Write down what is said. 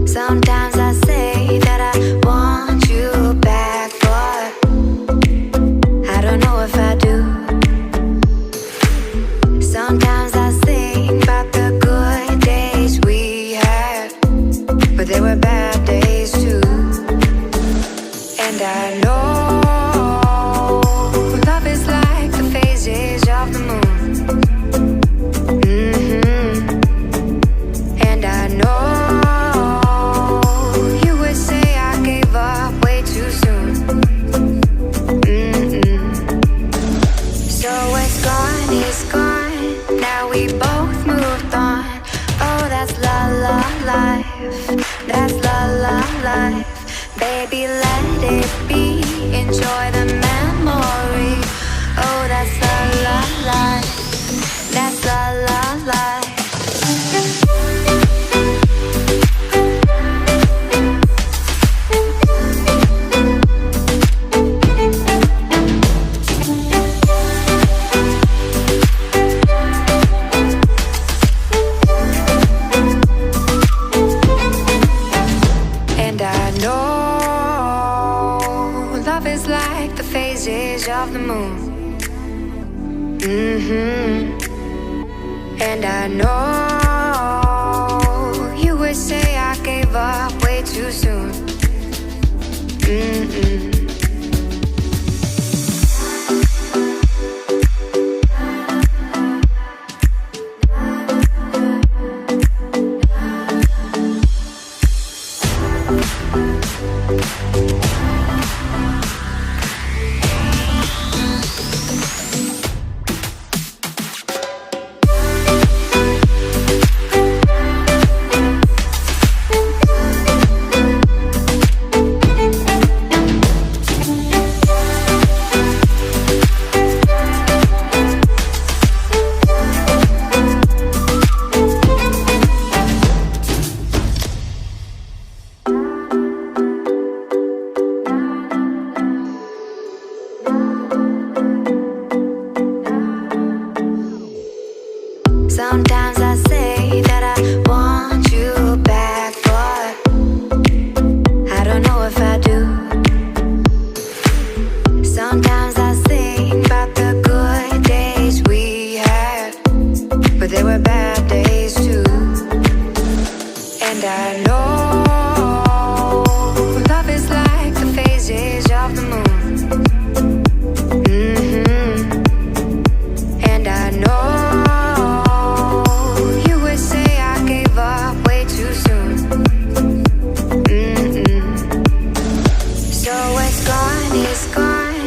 Sometimes I say that I want you back, but I don't know if I do. Sometimes I think about the good days we had, but they were bad days too. And I know love is like the phases of the moon. And I know you would say I gave up way too soon. So it's gone, now we both moved on. Oh, that's la la life, that's la la life. Baby, let it be, enjoy the memory. Oh, that's la la life, that's la la life. And I know love is like the phases of the moon. And I know you would say I gave up way too soon. Sometimes I say that I want you back, but I don't know if I do. Sometimes I think about the good days we had, but they were bad days too. And I know